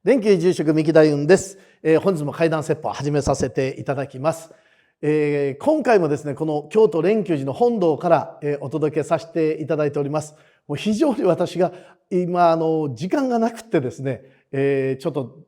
連休住職三木大雲です。本日も怪談説法を始めさせていただきます。今回もですね、この京都蓮久寺の本堂から、お届けさせていただいております。もう非常に私が今時間がなくてですね、ちょっと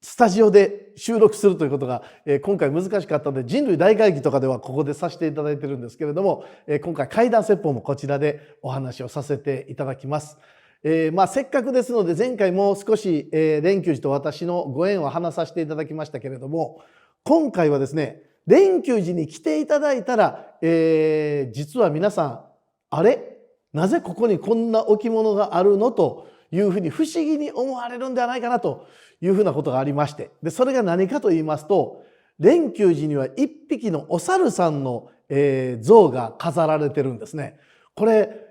スタジオで収録するということが、今回難しかったので、人類大会議とかではここでさせていただいてるんですけれども、今回怪談説法もこちらでお話をさせていただきます。せっかくですので前回も少し蓮久寺と私のご縁を話させていただきましたけれども、今回はですね、蓮久寺に来ていただいたら、実は皆さんあれなぜここにこんな置物があるのというふうに不思議に思われるんではないかなというふうなことがありまして、でそれが何かと言いますと、蓮久寺には一匹のお猿さんの、像が飾られてるんですね。これ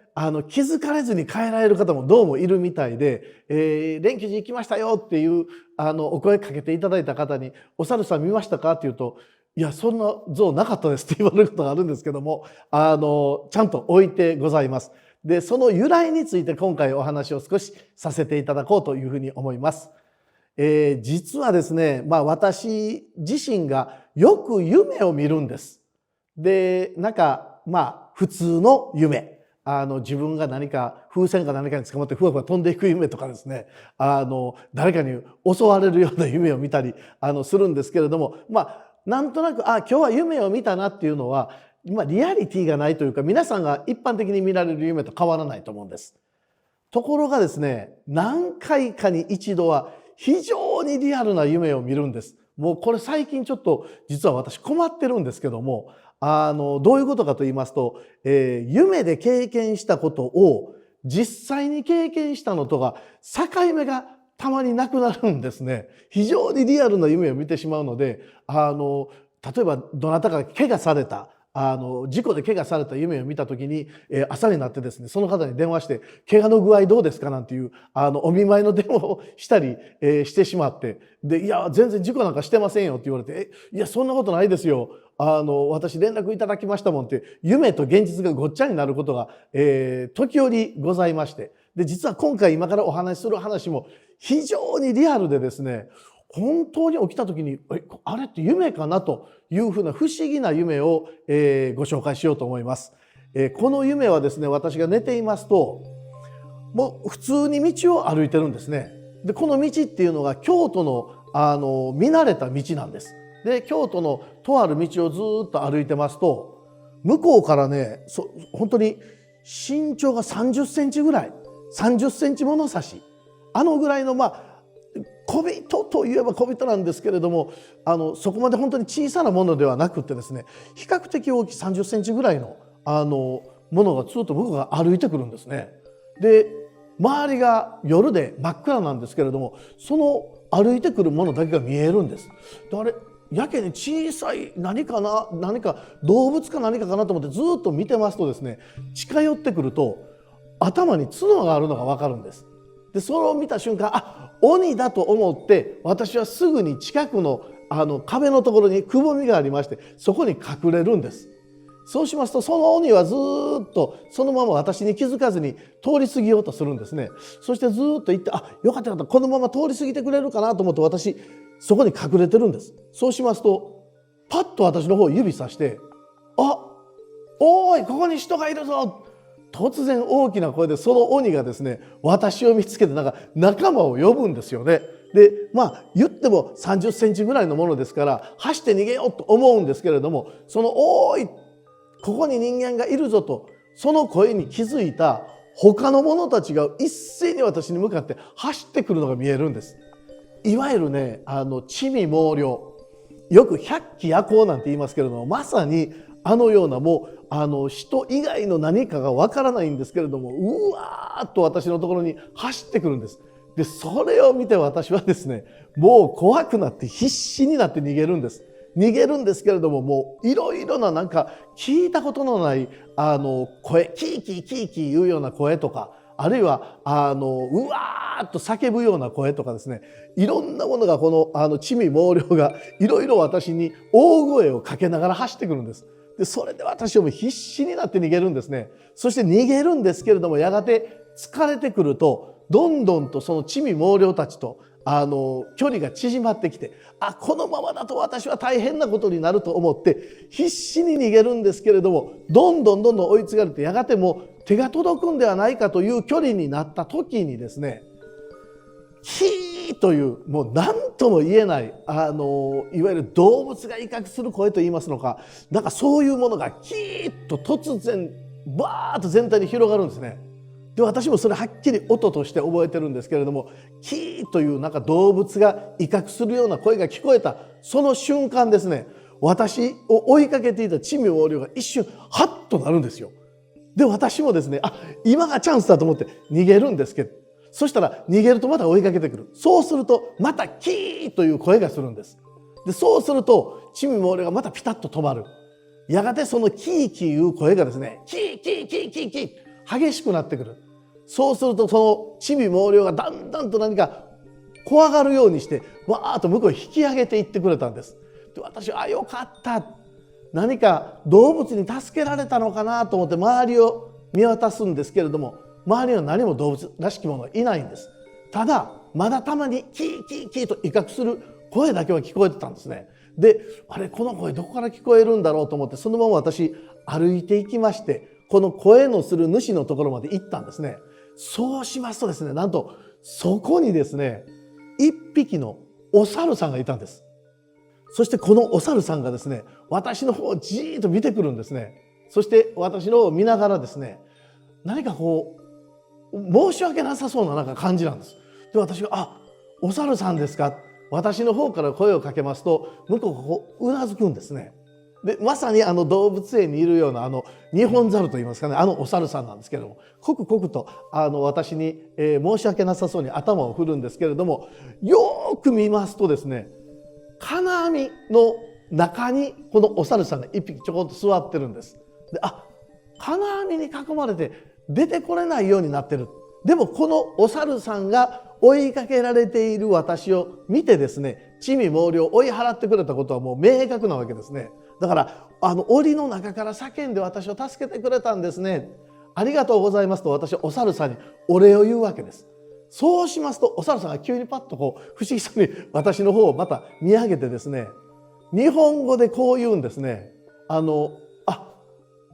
気づかれずに帰られる方もどうもいるみたいで、蓮久寺行きましたよっていうお声かけていただいた方に「お猿さん見ましたか?」って言うと「いやそんな像なかったです」って言われることがあるんですけども、ちゃんと置いてございます。でその由来について今回お話を少しさせていただこうというふうに思います。実はですね、私自身がよく夢を見るんです。でなんか普通の夢、自分が何か風船か何かに捕まってふわふわ飛んでいく夢とかですね、誰かに襲われるような夢を見たりするんですけれども、なんとなく今日は夢を見たなっていうのはリアリティがないというか、皆さんが一般的に見られる夢と変わらないと思うんです。ところがですね、何回かに一度は非常にリアルな夢を見るんです。もうこれ最近ちょっと実は私困ってるんですけども、どういうことかと言いますと、夢で経験したことを実際に経験したのとが境目がたまになくなるんですね。非常にリアルな夢を見てしまうので、例えばどなたか怪我された、事故で怪我された夢を見た時に、朝になってですね、その方に電話して「怪我の具合どうですか?」なんていうお見舞いの電話をしたり、してしまって、で「いや全然事故なんかしてませんよ」って言われて「いやそんなことないですよ、私連絡いただきましたもん」って夢と現実がごっちゃになることが、時折ございまして、で実は今回今からお話しする話も非常にリアルでですね、本当に起きた時にあれって夢かなというふうな不思議な夢を、ご紹介しようと思います。この夢はですね、私が寝ていますともう普通に道を歩いてるんですね。でこの道っていうのが京都の見慣れた道なんです。で京都のとある道をずっと歩いてますと、向こうからね本当に身長が30センチぐらい、30センチ物差し、ぐらいの小人といえば小人なんですけれども、そこまで本当に小さなものではなくってですね、比較的大きい30センチぐらいのものがずっと向こうが歩いてくるんですね。で周りが夜で真っ暗なんですけれども、その歩いてくるものだけが見えるんです。であれやけに小さい何かな、何か動物か何かかなと思ってずっと見てますとですね、近寄ってくると頭に角があるのが分かるんです。でそれを見た瞬間鬼だと思って、私はすぐに近くの壁のところにくぼみがありまして、そこに隠れるんです。そうしますとその鬼はずっとそのまま私に気づかずに通り過ぎようとするんですね。そしてずっと行ってよかったよかった、このまま通り過ぎてくれるかなと思って私そこに隠れてるんです。そうしますとパッと私の方を指さして「おーいここに人がいるぞ」、突然大きな声でその鬼がですね、私を見つけて仲間を呼ぶんですよね。で言っても30センチぐらいのものですから走って逃げようと思うんですけれども、その「おーいここに人間がいるぞ」とその声に気づいた他の者たちが一斉に私に向かって走ってくるのが見えるんです。いわゆるね魑魅魍魎、よく百鬼夜行なんて言いますけれども、まさにようなもう人以外の何かがわからないんですけれども、うわーっと私のところに走ってくるんです。でそれを見て私はですね、もう怖くなって必死になって逃げるんです。逃げるんですけれども、もういろいろな聞いたことのない声、キーキーキーキー言うような声とか、あるいはうわーっと叫ぶような声とかですね、いろんなものがこの魑魅魍魎がいろいろ私に大声をかけながら走ってくるんです。でそれで私はもう必死になって逃げるんですね。そして逃げるんですけれども、やがて疲れてくるとどんどんとその魑魅魍魎たちと距離が縮まってきて、このままだと私は大変なことになると思って必死に逃げるんですけれども、どんどん追い継がれて、やがてもう手が届くんではないかという距離になった時にですね、キーという、もう何とも言えない、いわゆる動物が威嚇する声と言いますのか、なんかそういうものがキーッと突然バーッと全体に広がるんですね。で、私もそれはっきり音として覚えてるんですけれども、キーというなんか動物が威嚇するような声が聞こえたその瞬間ですね、私を追いかけていた魑魅魍魎が一瞬ハッとなるんですよ。で、私もですね、今がチャンスだと思って逃げるんですけど、そしたら逃げるとまた追いかけてくる。そうするとまたキーという声がするんです。で、そうすると魑魅魍魎がまたピタッと止まる。やがてそのキーキーいう声がですね、キーキーキーキーキー激しくなってくる。そうするとその魑魅魍魎がだんだんと何か怖がるようにしてわーっと向こうへ引き上げていってくれたんです。で、私はよかった、何か動物に助けられたのかなと思って周りを見渡すんですけれども、周りには何も動物らしきものはいないんです。ただまだたまにキーキーキーと威嚇する声だけは聞こえてたんですね。で、この声どこから聞こえるんだろうと思って、そのまま私歩いていきまして、この声のする主のところまで行ったんですね。そうしますとですね、なんとそこにですね、一匹のお猿さんがいたんです。そしてこのお猿さんがですね、私の方をじーっと見てくるんですね。そして私の方を見ながらですね、何かこう申し訳なさそうななんか感じなんです。で、私がお猿さんですか、私の方から声をかけますと、向こうがこううなずくんですね。で、まさに動物園にいるようなニホンザルといいますかね、お猿さんなんですけれども、刻々と私に、申し訳なさそうに頭を振るんですけれども、よーく見ますとですね、金網の中にこのお猿さんが一匹ちょこっと座ってるんです。で、金網に囲まれて出てこれないようになってる。でもこのお猿さんが追いかけられている私を見てですね、魑魅魍魎を追い払ってくれたことはもう明確なわけですね。だから檻の中から叫んで私を助けてくれたんですね、ありがとうございますと私はお猿さんにお礼を言うわけです。そうしますとお猿さんが急にパッとこう不思議そうに私の方をまた見上げてですね、日本語でこう言うんですね。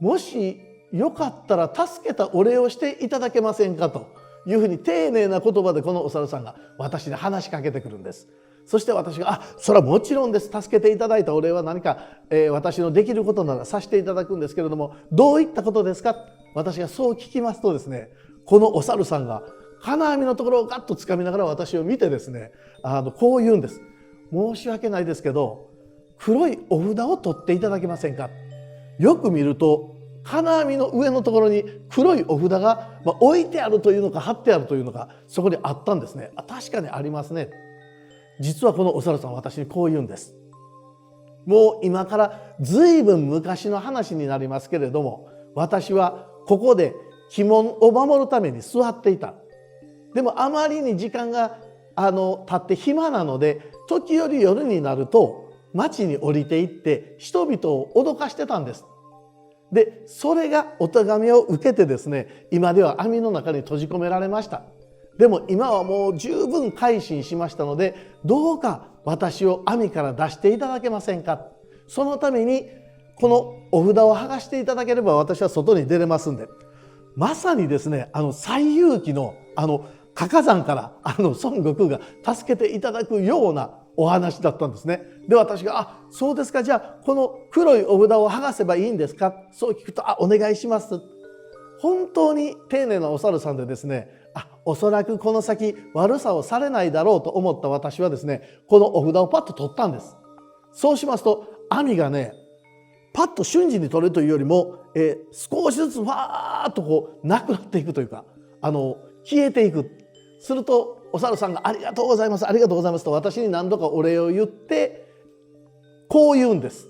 もしよかったら助けたお礼をしていただけませんかというふうに丁寧な言葉でこのお猿さんが私に話しかけてくるんです。そして私がそれはもちろんです、助けていただいたお礼は何か、私のできることならさせていただくんですけれども、どういったことですか。私がそう聞きますとですね、このお猿さんが金網のところをガッとつかみながら私を見てですね、こう言うんです。申し訳ないですけど黒いお札を取っていただけませんか。よく見ると金網の上のところに黒いお札が、置いてあるというのか貼ってあるというのか、そこにあったんですね。確かにありますね。実はこのお猿さんは私にこう言うんです。もう今からずいぶん昔の話になりますけれども、私はここで鬼門を守るために座っていた。でもあまりに時間が経って暇なので、時折夜になると町に降りて行って人々を脅かしてたんです。で、それがお手紙を受けてですね、今では網の中に閉じ込められました。でも今はもう十分改心しましたので、どうか私を網から出していただけませんか。そのためにこのお札を剥がしていただければ私は外に出れますんで。まさにですね、西遊記の賈火山から孫悟空が助けていただくようなお話だったんですね。で、私がそうですか、じゃあこの黒いお札を剥がせばいいんですか。そう聞くとお願いします。本当に丁寧なお猿さんでですね、おそらくこの先悪さをされないだろうと思った私はですね、このお札をパッと取ったんです。そうしますと網がね、パッと瞬時に取れるというよりも、少しずつわーっとこうなくなっていくというか、消えていく。するとお猿さんがありがとうございます、ありがとうございますと私に何度かお礼を言ってこう言うんです。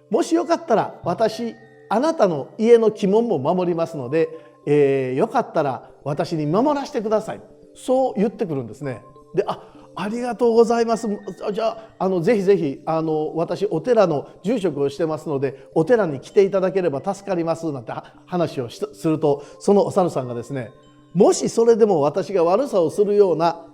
もしよかったら私あなたの家の鬼門も守りますので、よかったら私に守らせてください。そう言ってくるんですね。で、ありがとうございます。じゃあぜひぜひ私お寺の住職をしてますのでお寺に来ていただければ助かりますなんて話をすると、そのお猿さんがですね、もしそれでも私が悪さをするような、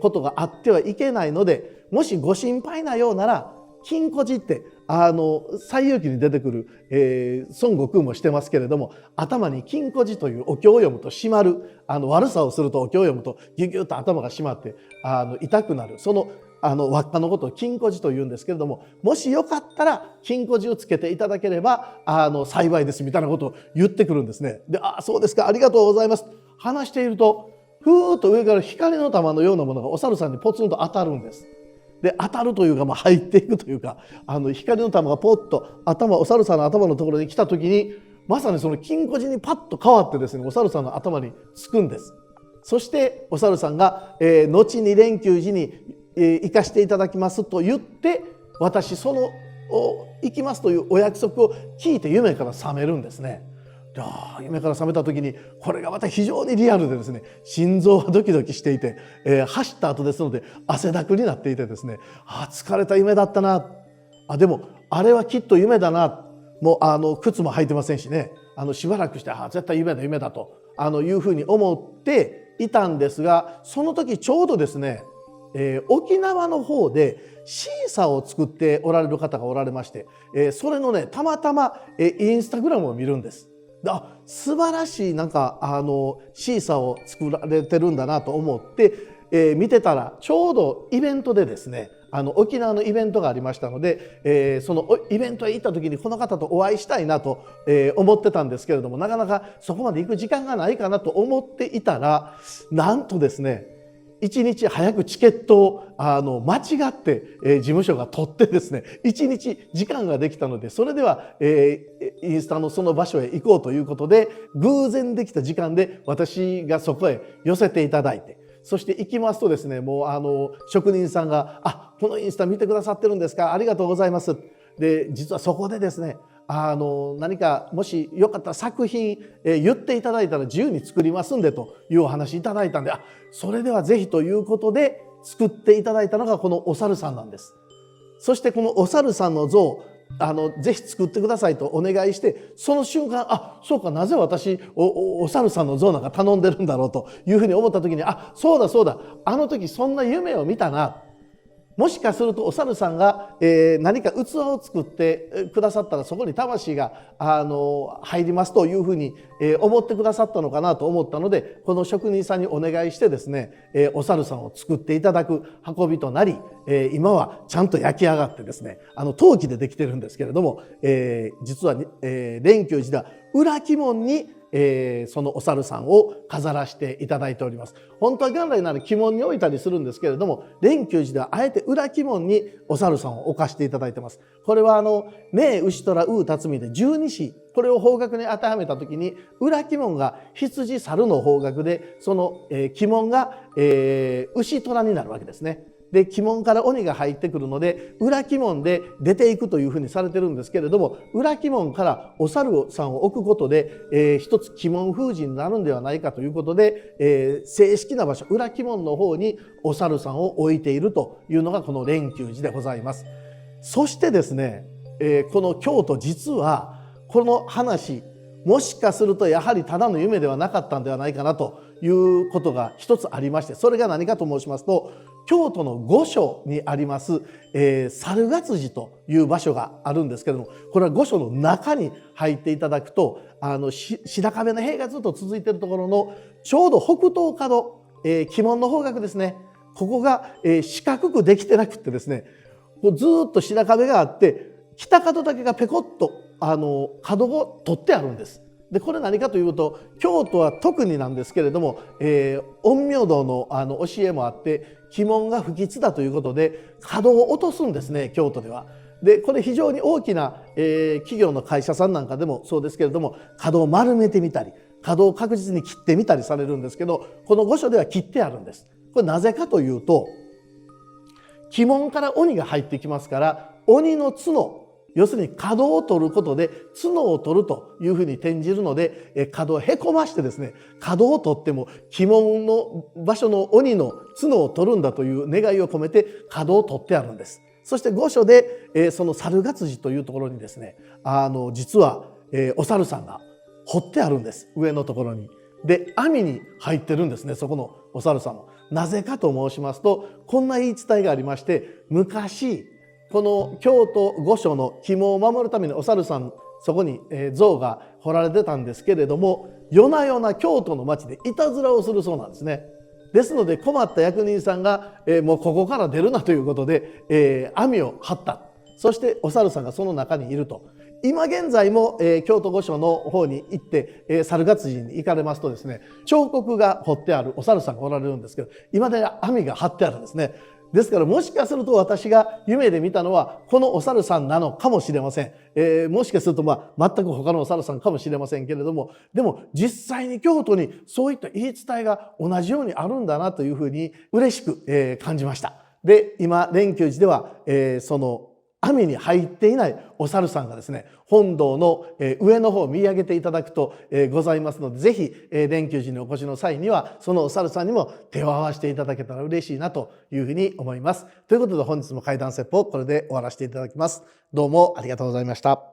ことがあってはいけないので、もしご心配なようなら金庫寺って西遊記に出てくる、孫悟空もしてますけれども、頭に金庫寺というお経を読むと締まる、悪さをするとお経を読むとギュギュッと頭が締まって痛くなる、その輪っかのことを金庫寺と言うんですけれども、もしよかったら金庫寺をつけていただければ幸いですみたいなことを言ってくるんですね。で、そうですか、ありがとうございます。話しているとふーっと上から光の玉のようなものがお猿さんにポツンと当たるんです。で、当たるというか、入っていくというか、光の玉がポッとお猿さんの頭のところに来た時に、まさにその金庫寺にパッと変わってですね、お猿さんの頭につくんです。そしてお猿さんが、後に蓮久寺に、行かしていただきますと言って、私行きますというお約束を聞いて夢から覚めるんですね。夢から覚めた時に、これがまた非常にリアルでですね、心臓はドキドキしていて、走った後ですので汗だくになっていてですね、疲れた夢だったな、でもあれはきっと夢だな、もう靴も履いてませんしね、しばらくして絶対夢だというふうに思っていたんですが、その時ちょうどですね、沖縄の方でシーサーを作っておられる方がおられまして、それのね、たまたまインスタグラムを見るんです。素晴らしいシーサーを作られてるんだなと思って、見てたらちょうどイベントでですね、沖縄のイベントがありましたので、そのイベントへ行った時にこの方とお会いしたいなと、思ってたんですけれども、なかなかそこまで行く時間がないかなと思っていたら、なんとですね、1日早くチケットを間違って、事務所が取ってですね、1日時間ができたので、それでは、インスタのその場所へ行こうということで、偶然できた時間で私がそこへ寄せていただいて、そして行きますとですね、もう職人さんが「このインスタ見てくださってるんですか、ありがとうございます」で、実はそこでですね、何かもしよかったら作品、言っていただいたら自由に作りますんでというお話いただいたんで、それではぜひということで作っていただいたのがこのお猿さんなんです。そしてこのお猿さんの像、ぜひ作ってくださいとお願いして、その瞬間、そうか、なぜ私お猿さんの像なんか頼んでるんだろうというふうに思った時に、そうだそうだ、あの時そんな夢を見たな、もしかするとお猿さんが、何か器を作ってくださったらそこに魂が入りますというふうに、思ってくださったのかなと思ったので、この職人さんにお願いしてですね、お猿さんを作っていただく運びとなり、今はちゃんと焼き上がってですね、陶器でできてるんですけれども、実は、蓮久寺では裏鬼門にそのお猿さんを飾らせていただいております。本当は元来なら鬼門に置いたりするんですけれども、蓮久寺ではあえて裏鬼門にお猿さんを置かせていただいてます。これは明牛虎烏辰巳で十二支、これを方角に当てはめた時に、裏鬼門が羊猿の方角で、その鬼門が牛虎になるわけですね。で、鬼門から鬼が入ってくるので、裏鬼門で出ていくというふうにされてるんですけれども、裏鬼門からお猿さんを置くことで、一つ鬼門封じになるんではないかということで、正式な場所、裏鬼門の方にお猿さんを置いているというのがこの蓮久寺でございます。そしてですね、この京都、実はこの話、もしかするとやはりただの夢ではなかったんではないかなということが一つありまして、それが何かと申しますと、京都の御所にあります、猿ヶ辻という場所があるんですけれども、これは御所の中に入っていただくと、白壁の塀がずっと続いているところのちょうど北東角、鬼門の方角ですね、ここが、四角くできてなくてですね、こうずっと白壁があって、北角だけがペコッと角を取ってあるんです。で、これ何かというと、京都は特になんですけれども、陰陽道の教えもあって、鬼門が不吉だということで角を落とすんですね、京都では。で、これ非常に大きな、企業の会社さんなんかでもそうですけれども、角を丸めてみたり、角を確実に切ってみたりされるんですけど、この御所では切ってあるんです。これなぜかというと、鬼門から鬼が入ってきますから、鬼の角、要するに角を取ることで角を取るというふうに転じるので、角をへこましてですね、角を取っても鬼門の場所の鬼の角を取るんだという願いを込めて角を取ってあるんです。そして御所で、その猿ヶ辻というところにですね、実は、お猿さんが彫ってあるんです、上のところに。で網に入ってるんですね、そこのお猿さんも。なぜかと申しますと、こんな言い伝えがありまして、昔この京都御所の肝を守るためにお猿さん、そこに像が彫られてたんですけれども、夜な夜な京都の町でいたずらをするそうなんですね。ですので困った役人さんがもうここから出るなということで網を張った。そしてお猿さんがその中にいると。今現在も京都御所の方に行って猿ヶ辻に行かれますとですね、彫刻が彫ってあるお猿さんがおられるんですけど、今で網が張ってあるんですね。ですからもしかすると私が夢で見たのはこのお猿さんなのかもしれません。もしかすると全く他のお猿さんかもしれませんけれども、でも実際に京都にそういった言い伝えが同じようにあるんだなというふうに嬉しく感じました。で、今蓮久寺ではその網に入っていないお猿さんがですね、本堂の上の方を見上げていただくとございますので、ぜひ蓮久寺にお越しの際にはそのお猿さんにも手を合わせていただけたら嬉しいなというふうに思います。ということで本日も怪談説法これで終わらせていただきます。どうもありがとうございました。